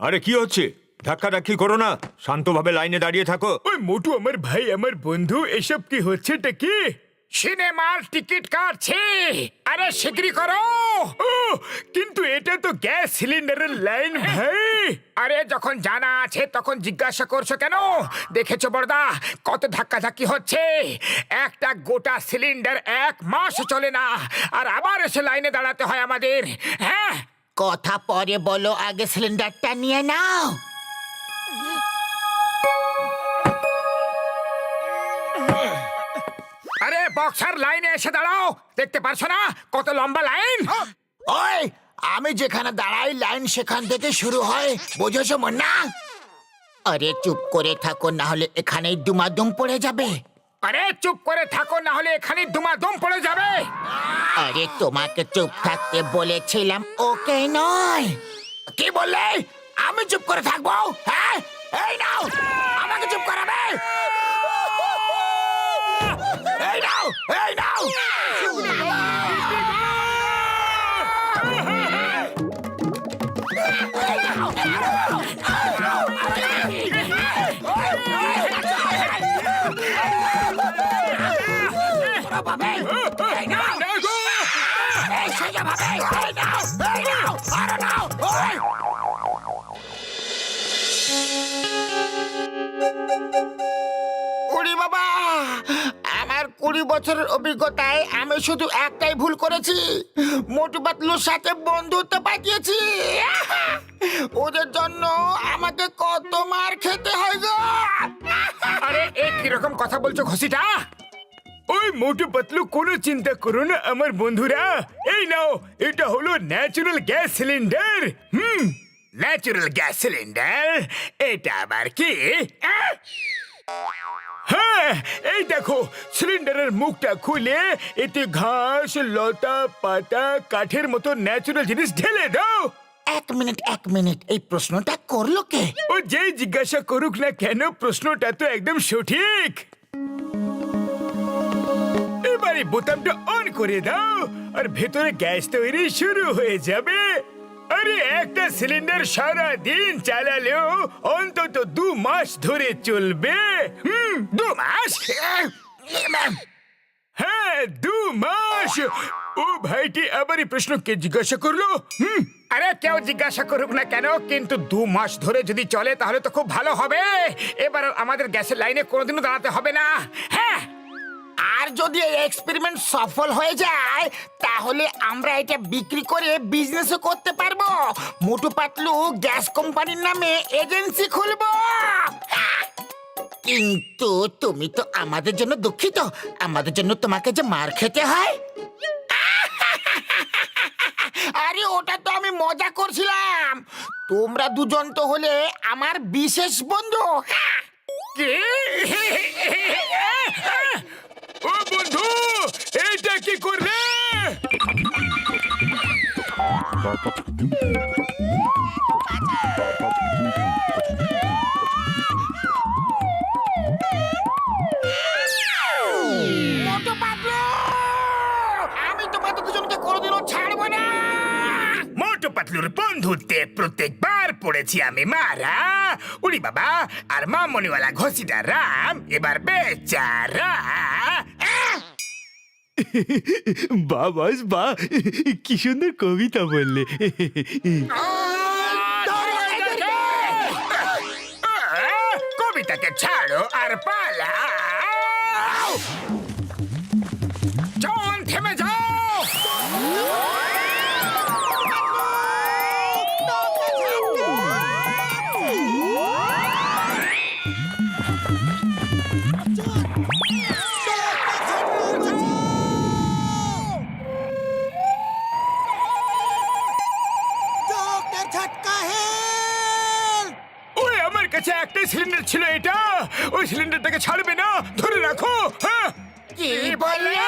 আরে কি হচ্ছে? ধাক্কাধাক্কি করো না, শান্তভাবে লাইনে দাঁড়িয়ে থাকো। ওই মোটু আমার ভাই, আমার বন্ধু, এসব কি হচ্ছেটা কি? সিনেমার টিকিট কাটছে। আরে শিগগিরই করো। ও, কিন্তু এটা তো গ্যাস সিলিন্ডারের লাইন ভাই। আরে যখন জানা আছে তখন জিজ্ঞাসা করছো কেন? দেখেছো বড়দা কত ধাক্কাধাক্কি হচ্ছে? একটা গোটা সিলিন্ডার 1 মাস চলে না, আর আবার এসে লাইনে দাঁড়াতে হয় আমাদের। হ্যাঁ, কথা পরে বলো, আগে সিলিন্ডারটা নিয়ে নাও। আরে বক্সার লাইনে এসে দাঁড়াও, দেখতে পারছো না কত লম্বা লাইন? ওই, আমি যেখানে দাঁড়াই লাইন সেখান থেকে শুরু হয়, বুঝেছো মুন্না? আরে চুপ করে থাকো, না হলে এখানেই দুমাদুম পড়ে যাবে। আরে চুপ করে থাকো, না হলে এখানে দুমাদম পড়ে যাবে। আরে তোমাকে চুপ থাকতে বলেছিলাম, ওকে নয়। কি বললে? আমি চুপ করে থাকবো? হ্যাঁ, এই নাও, আমাকে চুপ করাবে। এই নাও, এই নাও। উড়ি বাবা, আমার 20 বছরের অভিজ্ঞতায় আমি শুধু একটাই ভুল করেছি, মোটু পাতলুর সাথে বন্ধুত্ব পাঠিয়েছি। ওদের জন্য আমাকে কত মার খেতে হয় গো। আরে এ কিরকম কথা বলছো ঘসিটা? ওই মোটু পাতলু, কোনো চিন্তা করো না আমার বন্ধুরা। এই নাও, এটা হলো natural gas cylinder. Natural gas cylinder? এটা আবার কি? হ্যাঁ, এই দেখো, সিলিন্ডারের মুখটা খুলে এতে ঘাস, লতা পাতা, কাঠের মতো ন্যাচারাল জিনিস ঢেলে দাও। এক মিনিট, এই প্রশ্নটা করলো কে? ও যেই জিজ্ঞাসা করুক না কেন, প্রশ্নটা তো একদম সঠিক। এবারে বোতামটা অন করে দাও আর ভেতরে গ্যাস তৈরি শুরু হয়ে যাবে। আরে একটা সিলিন্ডার সারা দিন চালালেও অন্তত 2 মাস ধরে চলবে। 2 মাস? হ্যাঁ, 2 মাস। ও ভাইটি আবার এই প্রশ্ন কে জিজ্ঞাসা করলো? আরে কেউ জিজ্ঞাসা করুক না কেন, কিন্তু 2 মাস ধরে যদি চলে তাহলে তো খুব ভালো হবে। এবার আমাদের গ্যাসের লাইনে কোনোদিনও দাঁড়াতে হবে না। হ্যাঁ, আর যদি এই এক্সপেরিমেন্ট সফল হয়ে যায় তাহলে আমরা এটা বিক্রি করে বিজনেসও করতে পারবো। মোটু পাতলু গ্যাস কোম্পানির নামে এজেন্সি খুলবো। কিন্তু তুমি তো আমাদের জন্য দুঃখিত, আমাদের জন্য তোমাকে যে মার খেতে হয়। আরে ওটা তো আমি মজা করছিলাম, তোমরা দুজন তো হলে আমার বিশেষ বন্ধু। কি? ও বন্ধু, এইটা কি করলে? মোটু পাতলু, আমি তোমাদের দুজনকে কোনোদিনও ছাড়বো না। মোটু পাতলুর বন্ধুত্বে প্রত্যেকবার পড়েছি আমি মারা। উড়ি বাবা, আর মামনিওয়ালা ঘসিটা রাম এবার বেচারা। বাবাস বা, কি সুন্দর কবিতা বললে। কবিতাকে ছাড়ো আর পালাও। জন, থেমে যাও। ওই আমার কাছে একটাই সিলিন্ডার ছিল, এটা। ওই সিলিন্ডারটাকে ছাড়বে না, ধরে রাখো। হ্যাঁ, কি বললে?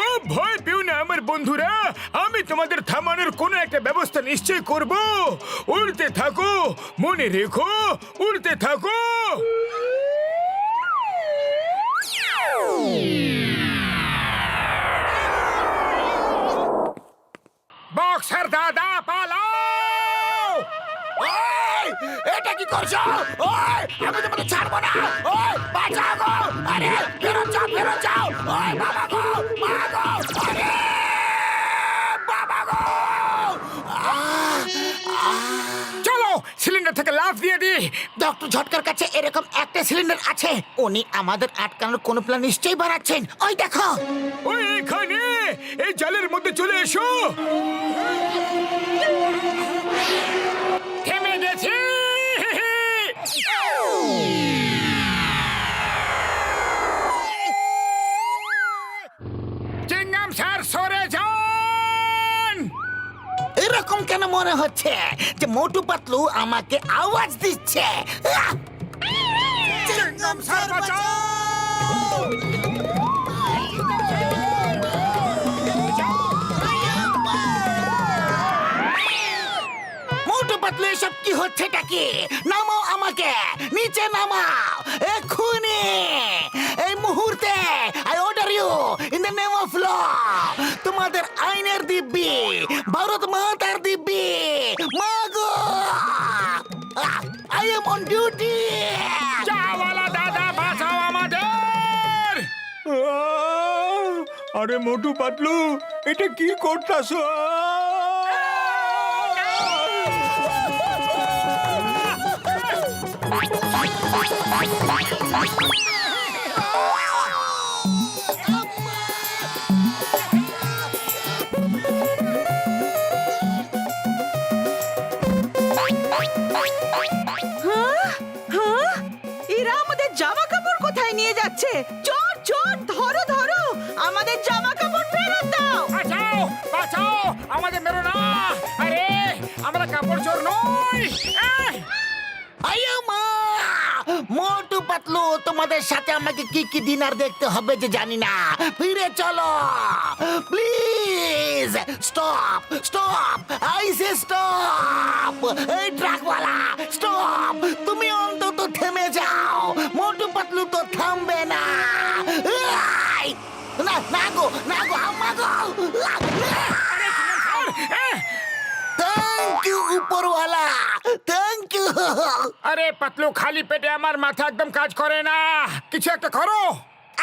ও ভয় পেও না আমার বন্ধুরা, আমি তোমাদের থামানোর কোনো একটা ব্যবস্থা নিশ্চয় করব। উড়তে থাকো, মনে রেখো, উড়তে থাকো। বক্সার দাদা পালাও। এটা কি করছো? ওই, আমি তোমাকে ছাড়বো না। ওই, বাঁচাও গো। আরে, ফেরত যাও, ফেরত যাও। ওই, বাবা গো, মা গো। আরে, বাবা গো। চলো সিলিন্ডার থেকে লাফ দিয়ে দি। ডক্টর ঝটকার কাছে এরকম একটা সিলিন্ডার আছে। উনি আমাদের আটকানোর কোনো প্ল্যান নিশ্চয়ই বানাচ্ছেন। ওই দেখো। ওই এখানে এই জালের মধ্যে চলে এসো। থেমে গেছি। চিংগাম স্যার সরে যান। এরকম কেন মনে হচ্ছে যে মোটু পাতলু আমাকে আওয়াজ দিচ্ছে? আহ! চিংগাম স্যার বাঁচাও। মোটু পাতলু, এসব কি হচ্ছেটা কি? নামাও আমাকে, নিচে নামাও এক্ষুনি, এই মুহূর্তে। I order you in the name of law. তোমাদের আইনের দিব্যি, ভারত মাতার দিব্যি। মাগো, আই এম অন ডিউটি। চাওয়ালা দাদা বাঁচাও আমাদের। আরে মোটু পাতলু, এটা কি করতাছ? হ্যাঁ? এরা আমাদের জামা কাপড় কোথায় নিয়ে যাচ্ছে? চোর চোর, ধরো ধরো, আমাদের জামা কাপড় ফেরত দাও। বাঁচাও, বাঁচাও, আমাদের মেরো না। আরে আমরা কাপড় চোর নই। আইয়া মা! মোটু পাতলু, তোমাদের সাথে আমাকে কি কি ডিনার দেখতে হবে যে জানি না। ফিরে চলো please. Stop stop, I say stop. এই ট্রাকওয়ালা, স্টপ। তুমি অন্তত থেমে যাও। মোটু পাতলু তো থামবে না। আই! না না গো, না গো, আম্মা গো। থ্যাংক ইউ উপরওয়ালা, থ্যাংক ইউ। আরে পাতলু, খালি পেটে আমার মাথা একদম কাজ করে না। কিছু একটা করো।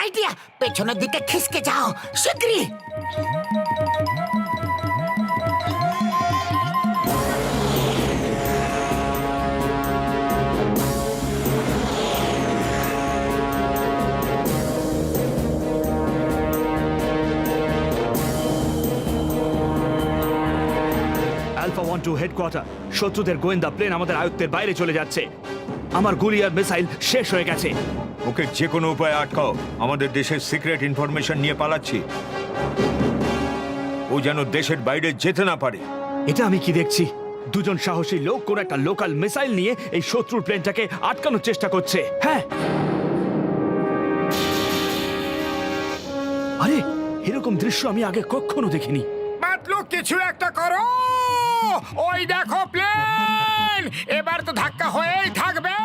আইডিয়া, পেছনের দিকে খিসকে যাও শিগগিরই। আলফা 1-2 হেডকোয়ার্টার, শত্রুদের গোয়েন্দা প্লেন আমাদের আয়ত্তের বাইরে চলে যাচ্ছে। আমার গুলি আর মিসাইল শেষ হয়ে গেছে। ওকে যে কোনো উপায়ে আটকাও। আমাদের দেশের সিক্রেট ইনফরমেশন নিয়ে পালাচ্ছি। ও যেন দেশের বাইরে যেতে না পারে। এটা আমি কি দেখছি? দুজন সাহসী লোক কোন একটা লোকাল মিসাইল নিয়ে এই শত্রুর প্লেনটাকে আটকানোর চেষ্টা করছে। হ্যাঁ, আরে এরকম দৃশ্য আমি আগে কখনো দেখিনি। পাতলু, কিছু একটা করো। ওই দেখো প্লেন, এবার তো ধাক্কা হয়েই থাকবে।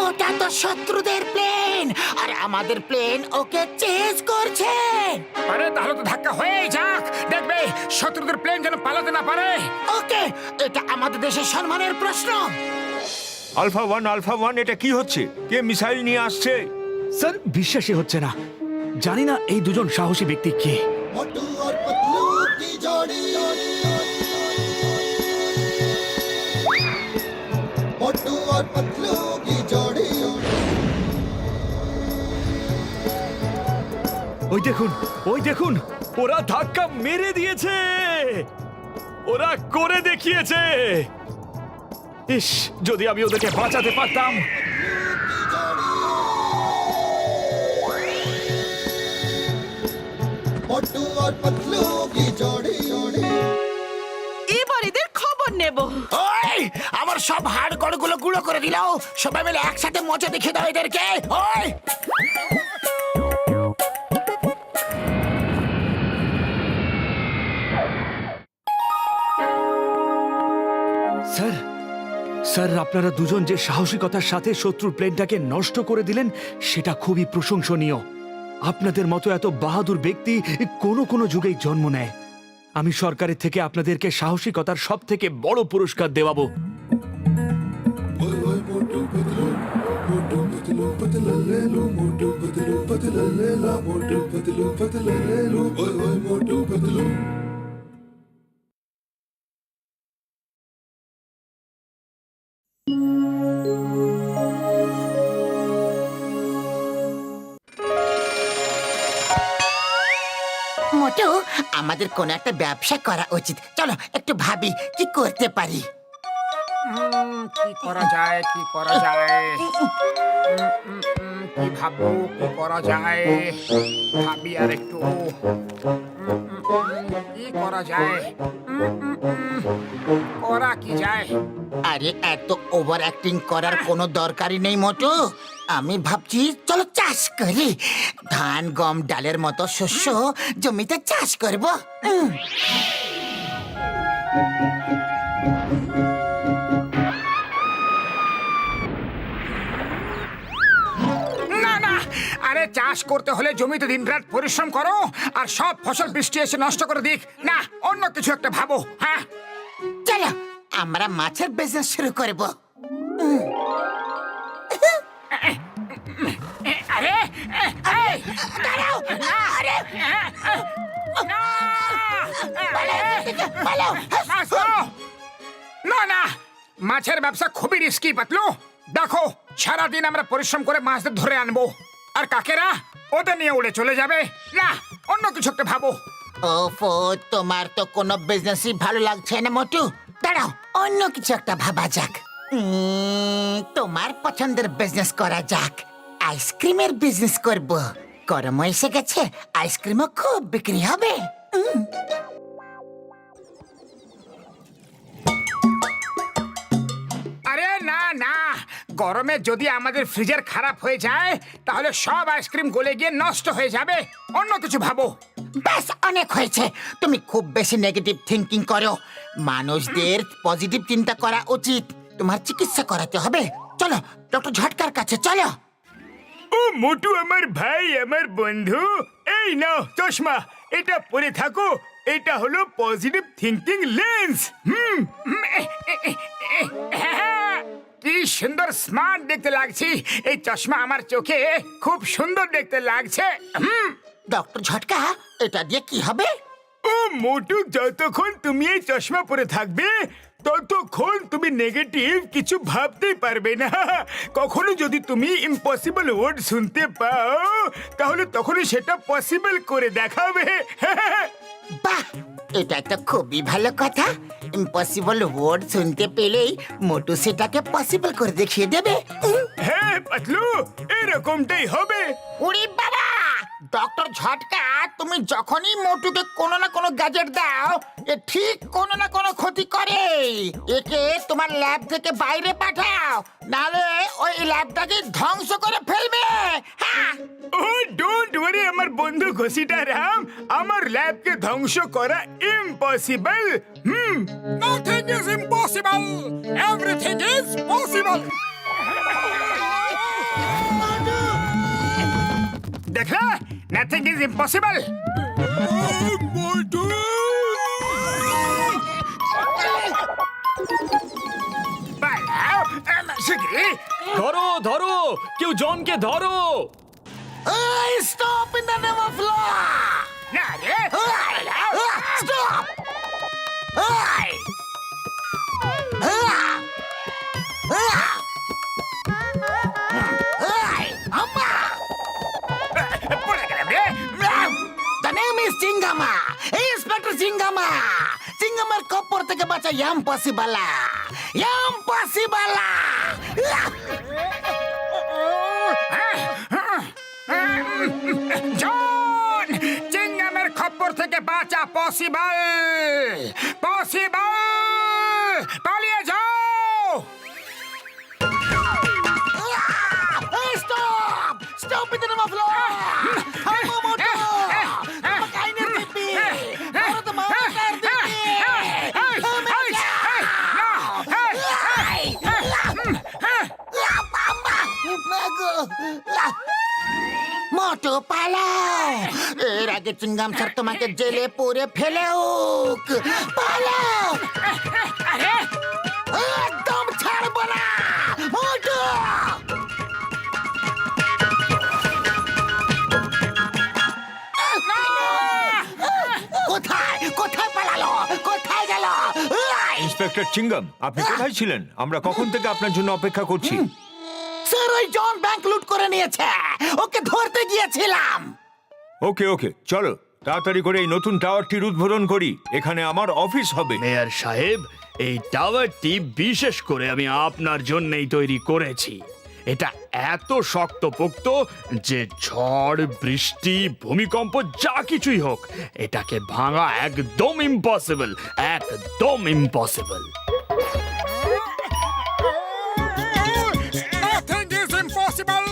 ওটা তো শত্রুদের প্লেন, আর আমাদের প্লেন ওকে চেজ করছে। আরে তাহলে তো ধাক্কা হয়েই যাক। দেখবে শত্রুদের প্লেন যেন পালাতে না পারে। ওকে, এটা আমাদের দেশের সম্মানের প্রশ্ন। আলফা 1, এটা কি হচ্ছে? কে মিসাইল নিয়ে আসছে? স্যার, বিশ্বাসই হচ্ছে না। জানি না এই দুজন সাহসী ব্যক্তি কে। मोटू और पतलू की जोड़ी, मोटू और पतलू की जोड़ी। ওই দেখুন, ওই দেখুন, ওরা ধাক্কা মেরে দিয়েছে। ওরা করে দেখিয়েছে। ইস, যদি আমি ওদেরকে বাঁচাতে পারতাম। मोटू और पतलू की जोड़ी। এবার এদের খবর নেব। ওই, আমার সব হাড় গুলো গুঁড়ো করে দিলাও। সবাই মিলে একসাথে মজা দেখিয়ে দাও এদেরকে। ওই, স্যার, স্যার, আপনারা দুজন যে সাহসিকতার সাথে শত্রুর প্লেনটাকে নষ্ট করে দিলেন সেটা খুবই প্রশংসনীয়। আপনাদের মতো এত বাহাদুর ব্যক্তি কোনো কোনো যুগেই জন্ম নেয়। আমি সরকারের থেকে আপনাদেরকে সাহসিকতার সব থেকে বড় পুরস্কার দেওয়াবো। पतलू ले लो मोटू पतलू ले लो ओए ओए मोटू पतलू মোটু আমাদের কোনো একটা ব্যবসা করা উচিত। চলো একটু ভাবি কি করতে পারি। কি করা যায়, কি করা যায়? কি ভাববো, কি করা যায়? ভাবি আর একটু। কি করা যায়? করা কি যায়? আরে এত ওভার অ্যাক্টিং করার কোনো দরকারই নেই মোটু। আমি ভাবছি চলো চাষ করি, ধান গম ডালের মতো শস্য জমিতে চাষ করব। না না, আরে চাষ করতে হলে জমিতে দিনরাত পরিশ্রম করো আর সব ফসল বৃষ্টি এসে নষ্ট করে দিক। না, অন্য কিছু একটা ভাবো। হ্যাঁ, চলো আমরা মাছের বিজনেস শুরু করব। আরে এই, দাঁড়াও, আরে না! পালাও। আসো! না না, মাছের ব্যবসা খুবই রিস্কি পাতলু। দেখো, সারাদিন আমরা পরিশ্রম করে মাছদের ধরে আনবো আর কাকেরা ওদের নিয়ে উড়ে চলে যাবে। না, অন্য কিছু একটা ভাবো। ওফো, তোমার তো কোনো বিজনেসই ভালো লাগছে না মোটু। দাঁড়াও, অন্য কিছু একটা ভাবা যাক। তোমার পছন্দের বিজনেস করা যাক। আইসক্রিমের বিজনেস করব। গরম এসে গেছে, আইসক্রিমও খুব বিক্রি হবে। আরে না না, গরমে যদি আমাদের ফ্রিজার খারাপ হয়ে যায় তাহলে সব আইসক্রিম গলে গিয়ে নষ্ট হয়ে যাবে। অন্য কিছু ভাবো। ব্যাস, অনেক হয়েছে। তুমি খুব বেশি নেগেটিভ থিঙ্কিং করো। মানুষদের পজিটিভ চিন্তা করা উচিত। তোমার চিকিৎসা করাতে হবে। চলো ডক্টর ঝটকার কাছে চলো। ও মোটু আমার ভাই, আমার বন্ধু, এই নাও চশমা, এটা পরে থাকো। এটা হলো পজিটিভ থিঙ্কিং লেন্স। কি সুন্দর স্মার্ট দেখতে লাগছি। এই চশমা আমার চোখে খুব সুন্দর দেখতে লাগছে। ডক্টর ঝটকা, এটা দিয়ে কি হবে? ও মোটু, যতক্ষণ তুমি এই চশমা পরে থাকবে ততক্ষণ তুমি নেগেটিভ কিছু ভাবতেই পারবে না। কখনো যদি তুমি ইম্পসিবল ওয়ার্ড শুনতে পাও তাহলে তখনই সেটা পসিবল করে দেখাবে। বাহ, এটা তো খুবই ভালো কথা। ইম্পসিবল ওয়ার্ড শুনতে পেলেই মোটু সেটাকে পসিবল করে দেখিয়ে দেবে। হ্যাঁ পাতলু, এরকমটাই হবে। উড়ি বাবা! ডক্টর ঝটকা, তুমি যখনই মোটুকে কোনো না কোনো গ্যাজেট দাও, এ ঠিক কোনো না কোনো ক্ষতি করে। একে তোমার ল্যাব থেকে বাইরে পাঠাও, নালে ওই ল্যাবটাকে ধ্বংস করে ফেলবে। হ্যাঁ, ও ডোন্ট ওয়ারি আমার বন্ধু ঘষিটা রাম, আমার ল্যাবকে ধ্বংস করা impossible. Nothing is impossible, everything is possible. দেখলে, নাথিং ইজ ইম্পসিবল। ধরো ধরো, কেউ জনকে ধরো। Stop in the name of law! Stop! The name is Chingama. Inspector Chingama. চিঙ্গামার কপর থেকে বাঁচা ইম্পসিবল। ইম্পসিবল! জন, চিংগামের খপ্পর থেকে বাঁচা পসিবল। পসিবল! পালিয়ে যাও। Stop! Stop in the name of law! Moto! Makainin pipi! Para to mawakar pipi! মোটু পালাও, এর আগে চিঙ্গাম স্যার তোমাকে জেলে পুরে ফেলেউক। পালাও, একদম ছাড়বো না মোটু। ইন্সপেক্টর চিঙ্গাম, আপনি কোথায় ছিলেন? আমরা কখন থেকে আপনার জন্য অপেক্ষা করছি। স্যার ওই জন ব্যাংক লুট করে নিয়েছে, ওকে ধরতে গিয়েছিলাম। ওকে ওকে, চলো তাড়াতাড়ি করে এই নতুন টাওয়ারটির উদ্বোধন করি। এখানে আমার অফিস হবে। মেয়র সাহেব, এই টাওয়ারটি বিশেষ করে আমি আপনার জন্যই তৈরি করেছি। এটা এত শক্তপোক্ত যে ঝড়, বৃষ্টি, ভূমিকম্প যা কিছুই হোক, এটাকে ভাঙা একদম ইম্পসিবল, একদম impossible. Nothing is impossible.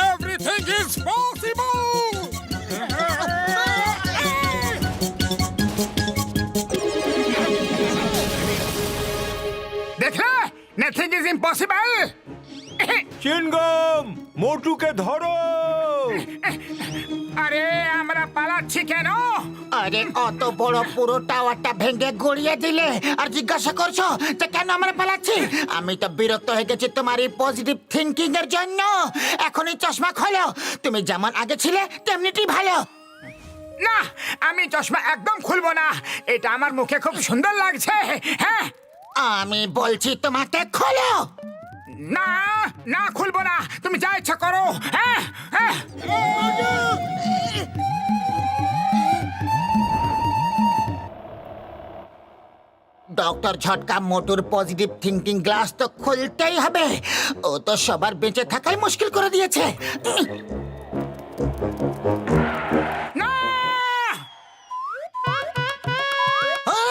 Everything is possible. দেখলে, nothing is impossible. চিঙ্গাম, মোটুকে ধরো। আরে আমরা পালাচ্ছি কেন? আরে অত বড় পুরো টাওয়ারটা ভেঙে গড়িয়ে দিলে আর জিজ্ঞাসা করছো যে কেন আমরা পালাচ্ছি? আমি তো বিরক্ত হয়ে গেছি তোমার এই পজিটিভ থিঙ্কিং এর জন্য। এখনই চশমা খোলো, তুমি যেমন আগে ছিলে তেমনিটি ভালো। না, আমি চশমা একদম খুলবো না। এটা আমার মুখে খুব সুন্দর লাগছে। হ্যাঁ, আমি বলছি তোমাকে খোলো। না না, খুলবো না। তুমি যা ইচ্ছা করো। হ্যাঁ হ্যাঁ। ডক্টর ঝটকা মোটুর পজিটিভ থিঙ্কিং গ্লাস তো খুলতেই হবে। ও তো সবার বেঁচে থাকাই মুশকিল করে দিয়েছে। না,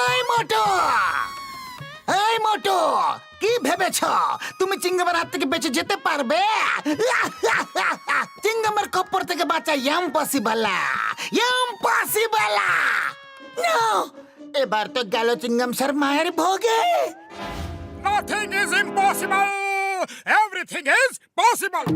এই মোটু, এই মোটু, কি ভেবেছ তুমি চিঙ্গামের হাত থেকে বেঁচে যেতে পারবে? চিঙ্গামের খপ্পর থেকে বাঁচা ইম্পসিবল, ইম্পসিবল। নো, এবার তো গেল চিঙ্গাম স্যার মায়ের ভোগে। nothing is impossible. Everything is possible.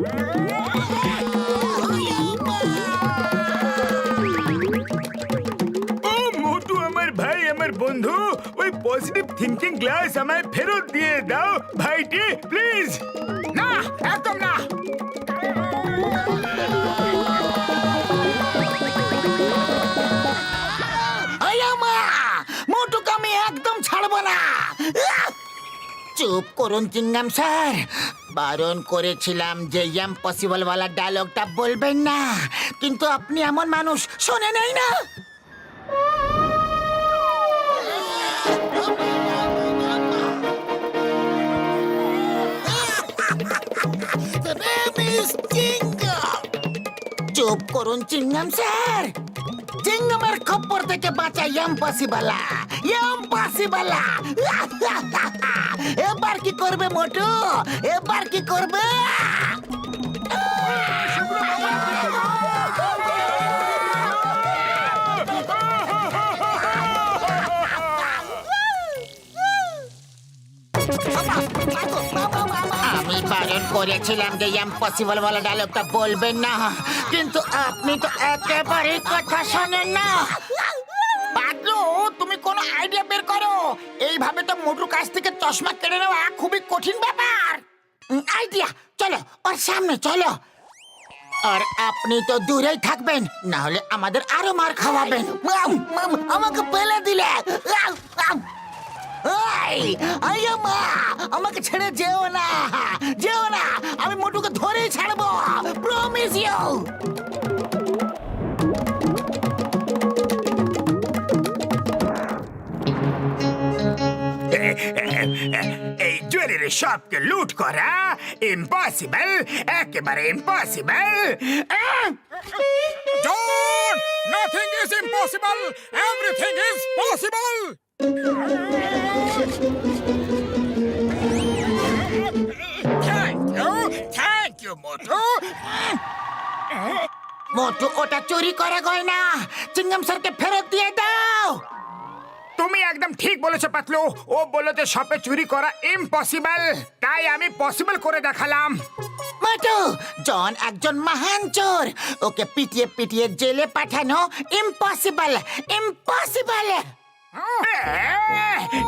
ও মোটু, আমার ভাই, আমার বন্ধু, ওই পজিটিভ থিঙ্কিং গ্লাস আমায় ফেরত দিয়ে দাও ভাইটি, প্লিজ। না, একদম না। মোটুকে আমি একদম ছাড়বো না। চুপ করুন চিঙ্গাম স্যার, বারণ করেছিলাম যে ইম্পসিবল ওয়ালা ডায়লগটা বলবেন না, কিন্তু আপনি এমন মানুষ শোনে নেই না। চুপ করুন চিঙ্গাম স্যার, চিঙ্গামের খপ্পর থেকে বাঁচা ইম্পসিবল, ইম্পসিবল। এবার কি করবে মোটু, এবার কি করবে? আমি বারণ করেছিলাম যে ইম্পসিবল বলা ডায়লগটা বলবেন না, কিন্তু আপনি তো একেবারে কথা শোনেন না। পাগলু, তুমি কোনো আইডিয়া বের করো। এইভাবে তো মোটুর কাছ থেকে চশমা কেড়ে নেওয়া খুবই কঠিন ব্যাপার। আইডিয়া, চলো ওর সামনে চলো। আর আপনি তো দূরেই থাকবেন, না হলে আমাদের আরো মার খাওয়াবেন। আমাকে ফেলে দিলে। আমাকে ছেড়ে যেও না, যেও না। আমি মোটুকে ধরেই ছাড়বো, প্রমিস ইউ। এই জুয়েলারি শপকে লুট করা ইম্পসিবল, একেবারে impossible. John, nothing is impossible, everything is possible. Thank you Motu. Motu, ওটা চুরি করা গয়না, চিঙ্গাম স্যারকে ফেরত দিয়ে দাও। তুমি একদম ঠিক বলেছো পাতলু। ও বললো যে শপে চুরি করা ইম্পসিবল, তাই আমি পসিবল করে দেখালাম। মোটু, জন একজন মহান চোর, ওকে পিটিয়ে পিটিয়ে জেলে পাঠানো ইম্পসিবল, ইম্পসিবল।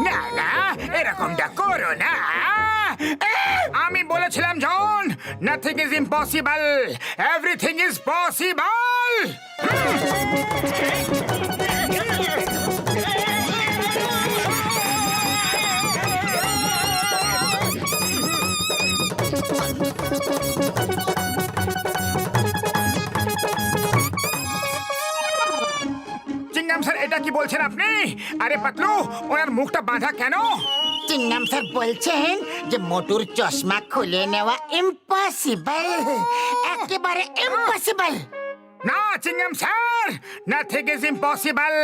না না, এরকমটা করো না। আমি বলেছিলাম John, nothing is impossible, everything is possible. Chingam sir এটা কি বলছেন আপনি? আরে পাতলু, ওনার মুখটা বাঁধা কেন? চিংগাম স্যার বলছেন যে মোটুর চশমা খুলে নেওয়া ইম্পসিবল, একেবারে ইম্পসিবল। না Chingam sir, nothing is impossible,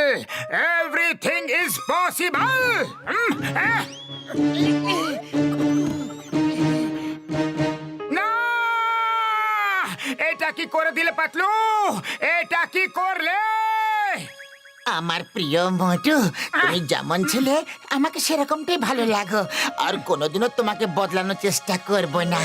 everything is possible. না, এটা কি করে দিলে পাতলু? এটা কি করলে? আমার প্রিয় মোটু, তুমি যেমন ছিলে আমাকে সেরকমটাই ভালো লাগো, আর কোনোদিনও তোমাকে বদলানোর চেষ্টা করব না।